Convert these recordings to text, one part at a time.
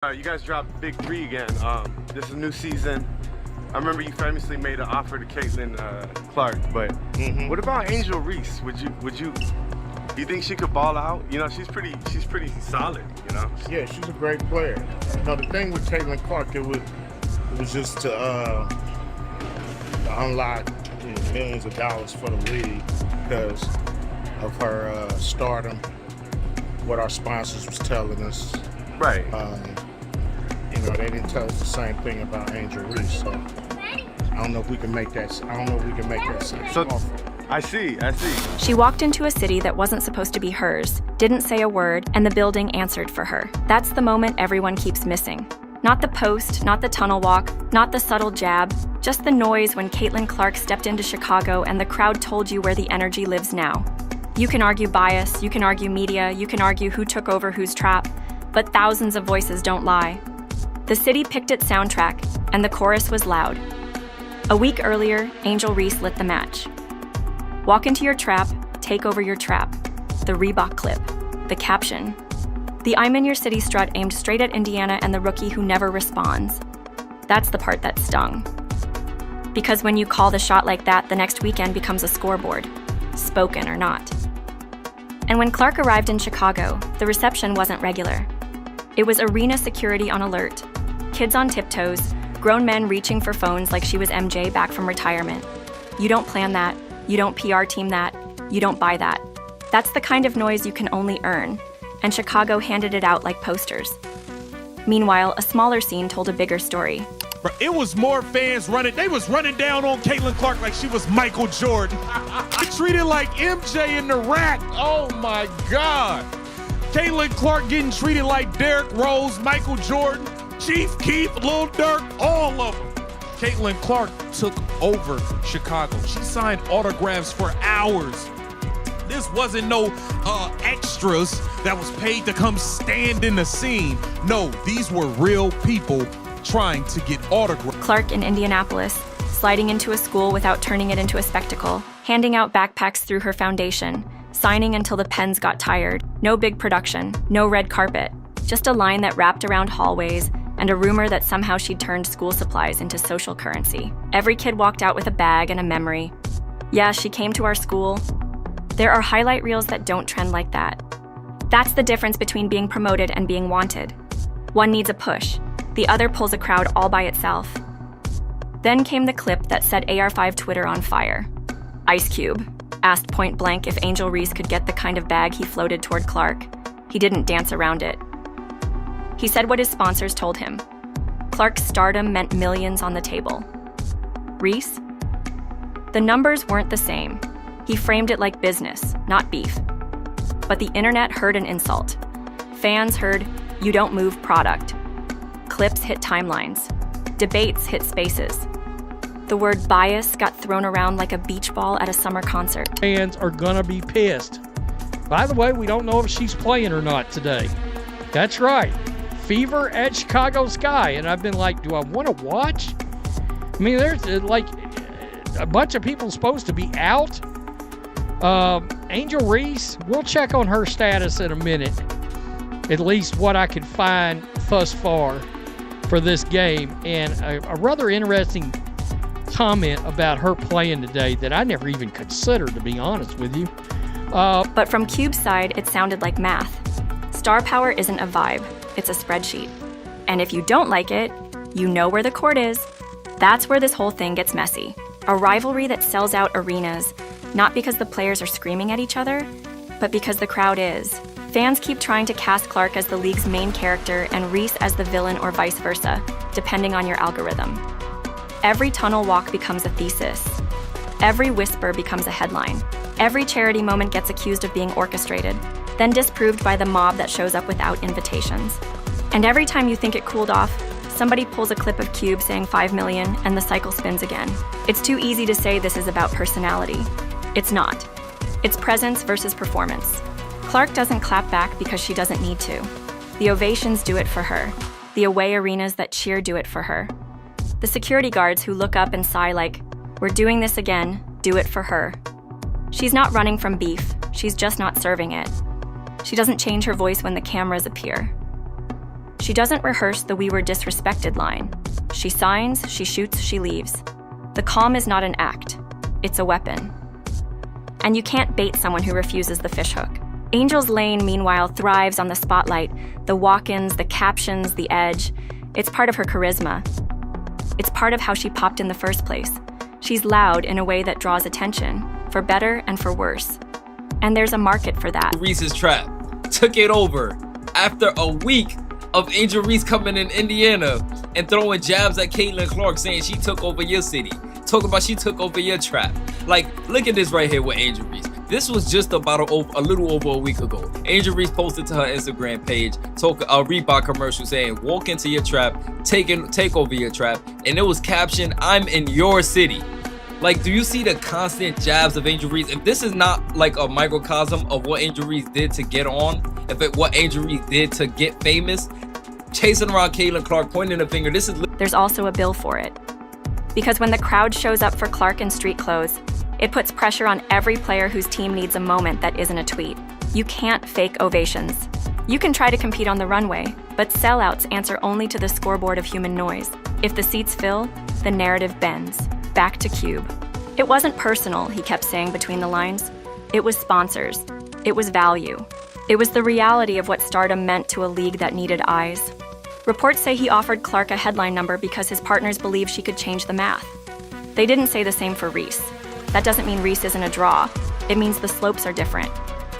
You guys dropped Big 3 again. This is a new season. I remember you famously made an offer to Caitlin Clark, but what about Angel Reese? Do you think she could ball out? You know, she's pretty solid, you know? Yeah, she's a great player. No, the thing with Caitlin Clark, it was just to unlock millions of dollars for the league because of her stardom, what our sponsors was telling us. Right. You know, they didn't tell us the same thing about Angel Reese, so I don't know if we can make that. Same offer. I see. She walked into a city that wasn't supposed to be hers, didn't say a word, and the building answered for her. That's the moment everyone keeps missing. Not the post, not the tunnel walk, not the subtle jab, just the noise when Caitlin Clark stepped into Chicago and the crowd told you where the energy lives now. You can argue bias, you can argue media, you can argue who took over whose trap, but thousands of voices don't lie. The city picked its soundtrack, and the chorus was loud. A week earlier, Angel Reese lit the match. Walk into your trap, take over your trap. The Reebok clip. The caption. The I'm in your city strut aimed straight at Indiana and the rookie who never responds. That's the part that stung. Because when you call the shot like that, the next weekend becomes a scoreboard, spoken or not. And when Clark arrived in Chicago, the reception wasn't regular. It was arena security on alert. Kids on tiptoes, grown men reaching for phones like she was MJ back from retirement. You don't plan that, you don't PR team that, you don't buy that. That's the kind of noise you can only earn, and Chicago handed it out like posters. Meanwhile, a smaller scene told a bigger story. It was more fans running. They was running down on Caitlin Clark like she was Michael Jordan. Treated like MJ in the rack. Oh my God. Caitlin Clark getting treated like Derrick Rose, Michael Jordan, Chief Keef, Lil Durk, all of them. Caitlin Clark took over Chicago. She signed autographs for hours. This wasn't no extras that was paid to come stand in the scene. No, these were real people trying to get autographs. Clark in Indianapolis, sliding into a school without turning it into a spectacle, handing out backpacks through her foundation, signing until the pens got tired. No big production, no red carpet, just a line that wrapped around hallways and a rumor that somehow she'd turned school supplies into social currency. Every kid walked out with a bag and a memory. Yeah, she came to our school. There are highlight reels that don't trend like that. That's the difference between being promoted and being wanted. One needs a push. The other pulls a crowd all by itself. Then came the clip that set AR5 Twitter on fire. Ice Cube asked point blank if Angel Reese could get the kind of bag he floated toward Clark. He didn't dance around it. He said what his sponsors told him. Clark's stardom meant millions on the table. Reese? The numbers weren't the same. He framed it like business, not beef. But the internet heard an insult. Fans heard, "You don't move product." Clips hit timelines. Debates hit spaces. The word bias got thrown around like a beach ball at a summer concert. Fans are gonna be pissed. By the way, we don't know if she's playing or not today. That's right. Fever at Chicago Sky. And I've been like, do I want to watch? I mean, there's like a bunch of people supposed to be out. Angel Reese, we'll check on her status in a minute. At least what I could find thus far for this game. And a rather interesting comment about her playing today that I never even considered, to be honest with you. But from Cube's side, it sounded like math. Star power isn't a vibe, it's a spreadsheet. And if you don't like it, you know where the court is. That's where this whole thing gets messy. A rivalry that sells out arenas, not because the players are screaming at each other, but because the crowd is. Fans keep trying to cast Clark as the league's main character and Reese as the villain or vice versa, depending on your algorithm. Every tunnel walk becomes a thesis. Every whisper becomes a headline. Every charity moment gets accused of being orchestrated, then disproved by the mob that shows up without invitations. And every time you think it cooled off, somebody pulls a clip of Cube saying 5 million and the cycle spins again. It's too easy to say this is about personality. It's not. It's presence versus performance. Clark doesn't clap back because she doesn't need to. The ovations do it for her. The away arenas that cheer do it for her. The security guards who look up and sigh like, "We're doing this again," do it for her. She's not running from beef, she's just not serving it. She doesn't change her voice when the cameras appear. She doesn't rehearse the "we were disrespected" line. She signs, she shoots, she leaves. The calm is not an act, it's a weapon. And you can't bait someone who refuses the fishhook. Angel's Lane, meanwhile, thrives on the spotlight, the walk-ins, the captions, the edge. It's part of her charisma. It's part of how she popped in the first place. She's loud in a way that draws attention, for better and for worse. And there's a market for that. Reese's Trap took it over after a week of Angel Reese coming in Indiana and throwing jabs at Caitlin Clark, saying she took over your city. Talking about she took over your trap. Like, look at this right here with Angel Reese. This was just about a little over a week ago. Angel Reese posted to her Instagram page, a Reebok commercial saying, "Walk into your trap, take over your trap," and it was captioned, "I'm in your city." Like, do you see the constant jabs of Angel Reese? If this is not like a microcosm of what Angel Reese did to get on, what Angel Reese did to get famous, chasing around Caitlin Clark, pointing a finger, this is... There's also a bill for it. Because when the crowd shows up for Clark in street clothes, it puts pressure on every player whose team needs a moment that isn't a tweet. You can't fake ovations. You can try to compete on the runway, but sellouts answer only to the scoreboard of human noise. If the seats fill, the narrative bends. Back to Cube. It wasn't personal, he kept saying between the lines. It was sponsors. It was value. It was the reality of what stardom meant to a league that needed eyes. Reports say he offered Clark a headline number because his partners believed she could change the math. They didn't say the same for Reese. That doesn't mean Reese isn't a draw. It means the slopes are different.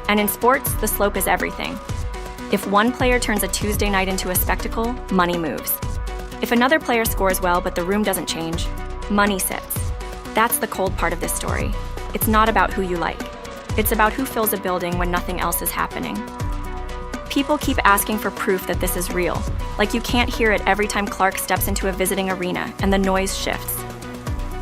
And in sports, the slope is everything. If one player turns a Tuesday night into a spectacle, money moves. If another player scores well but the room doesn't change, money sits. That's the cold part of this story. It's not about who you like. It's about who fills a building when nothing else is happening. People keep asking for proof that this is real. Like you can't hear it every time Clark steps into a visiting arena and the noise shifts.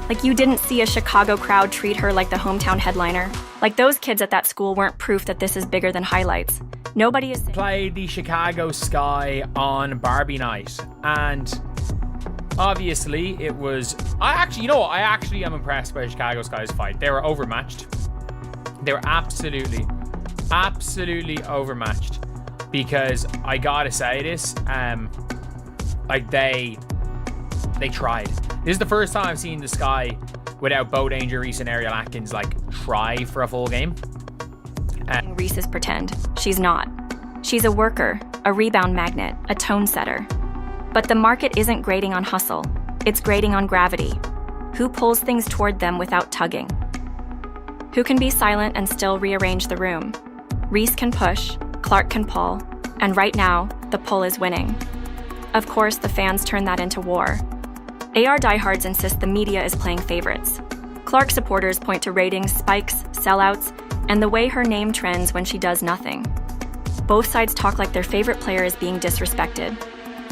Like you didn't see a Chicago crowd treat her like the hometown headliner. Like those kids at that school weren't proof that this is bigger than highlights. Nobody is played the Chicago Sky on Barbie night, and obviously it was... I actually am impressed by Chicago Sky's fight. They were overmatched. They were absolutely overmatched. Because I gotta say this, like they tried. This is the first time I've seen the Sky without both Angel Reese and Ariel Atkins like try for a full game. Reese is pretend. She's not. She's a worker, a rebound magnet, a tone setter. But the market isn't grading on hustle. It's grading on gravity. Who pulls things toward them without tugging? Who can be silent and still rearrange the room? Reese can push, Clark can pull, and right now, the pull is winning. Of course, the fans turn that into war. AR diehards insist the media is playing favorites. Clark supporters point to ratings, spikes, sellouts, and the way her name trends when she does nothing. Both sides talk like their favorite player is being disrespected.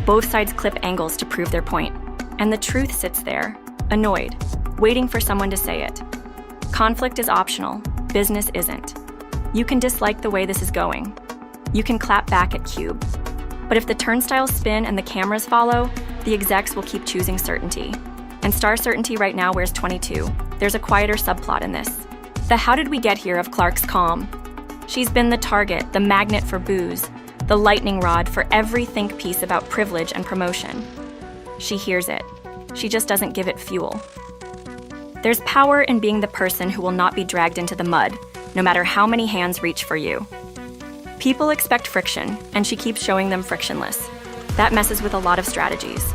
Both sides clip angles to prove their point. And the truth sits there, annoyed, waiting for someone to say it. Conflict is optional, business isn't. You can dislike the way this is going. You can clap back at Cube. But if the turnstiles spin and the cameras follow, the execs will keep choosing certainty. And Star Certainty right now wears 22. There's a quieter subplot in this. The how did we get here of Clark's calm. She's been the target, the magnet for booze, the lightning rod for every think piece about privilege and promotion. She hears it. She just doesn't give it fuel. There's power in being the person who will not be dragged into the mud, no matter how many hands reach for you. People expect friction, and she keeps showing them frictionless. That messes with a lot of strategies.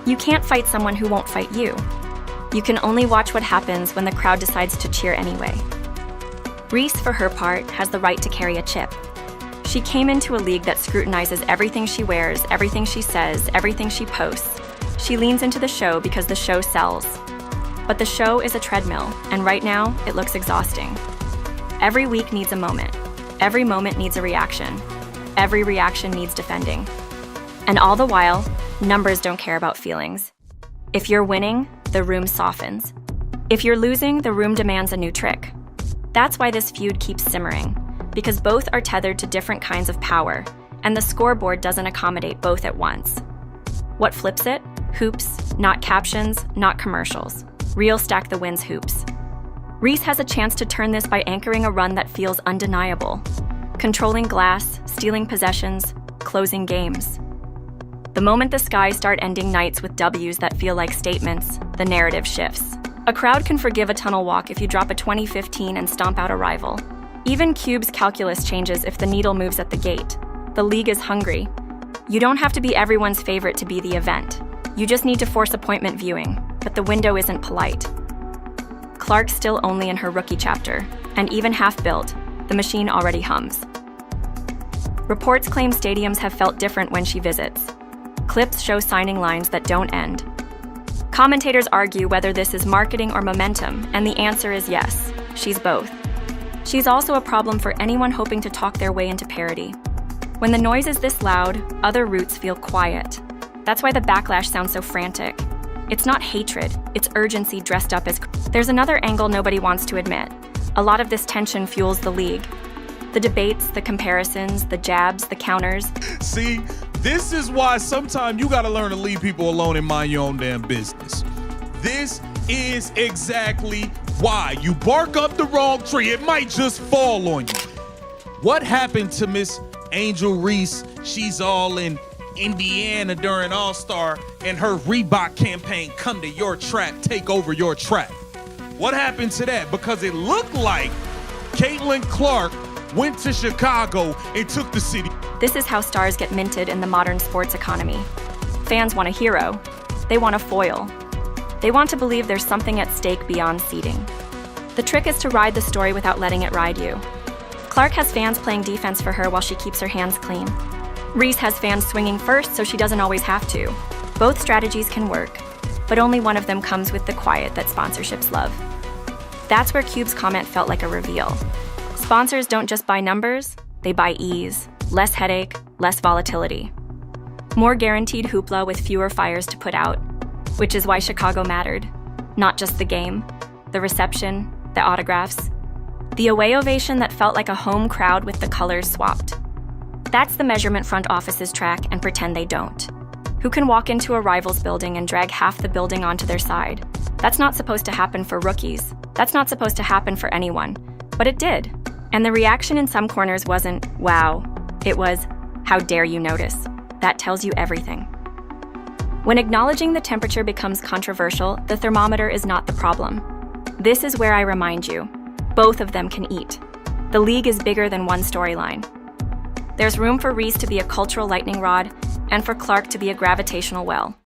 You can't fight someone who won't fight you. You can only watch what happens when the crowd decides to cheer anyway. Reese, for her part, has the right to carry a chip. She came into a league that scrutinizes everything she wears, everything she says, everything she posts. She leans into the show because the show sells. But the show is a treadmill, and right now, it looks exhausting. Every week needs a moment. Every moment needs a reaction. Every reaction needs defending. And all the while, numbers don't care about feelings. If you're winning, the room softens. If you're losing, the room demands a new trick. That's why this feud keeps simmering, because both are tethered to different kinds of power, and the scoreboard doesn't accommodate both at once. What flips it? Hoops, not captions, not commercials. Real Stack the Wins hoops. Reese has a chance to turn this by anchoring a run that feels undeniable. Controlling glass, stealing possessions, closing games. The moment the skies start ending nights with W's that feel like statements, the narrative shifts. A crowd can forgive a tunnel walk if you drop a 2015 and stomp out a rival. Even Cube's calculus changes if the needle moves at the gate. The league is hungry. You don't have to be everyone's favorite to be the event. You just need to force appointment viewing, but the window isn't polite. Clark's still only in her rookie chapter, and even half-built, the machine already hums. Reports claim stadiums have felt different when she visits. Clips show signing lines that don't end. Commentators argue whether this is marketing or momentum, and the answer is yes, she's both. She's also a problem for anyone hoping to talk their way into parity. When the noise is this loud, other routes feel quiet. That's why the backlash sounds so frantic. It's not hatred, it's urgency dressed up as... There's another angle nobody wants to admit. A lot of this tension fuels the league. The debates, the comparisons, the jabs, the counters. See, this is why sometimes you gotta learn to leave people alone and mind your own damn business. This is exactly why. You bark up the wrong tree, it might just fall on you. What happened to Miss Angel Reese? She's all in Indiana during All-Star, and her Reebok campaign, come to your track, take over your track. What happened to that? Because it looked like Caitlin Clark went to Chicago and took the city. This is how stars get minted in the modern sports economy. Fans want a hero. They want a foil. They want to believe there's something at stake beyond seeding. The trick is to ride the story without letting it ride you. Clark has fans playing defense for her while she keeps her hands clean. Reese has fans swinging first so she doesn't always have to. Both strategies can work, but only one of them comes with the quiet that sponsorships love. That's where Cube's comment felt like a reveal. Sponsors don't just buy numbers, they buy ease, less headache, less volatility. More guaranteed hoopla with fewer fires to put out, which is why Chicago mattered. Not just the game, the reception, the autographs, the away ovation that felt like a home crowd with the colors swapped. That's the measurement front offices track and pretend they don't. Who can walk into a rival's building and drag half the building onto their side? That's not supposed to happen for rookies. That's not supposed to happen for anyone. But it did. And the reaction in some corners wasn't, wow. It was, how dare you notice? That tells you everything. When acknowledging the temperature becomes controversial, the thermometer is not the problem. This is where I remind you, both of them can eat. The league is bigger than one storyline. There's room for Reese to be a cultural lightning rod and for Clark to be a gravitational well.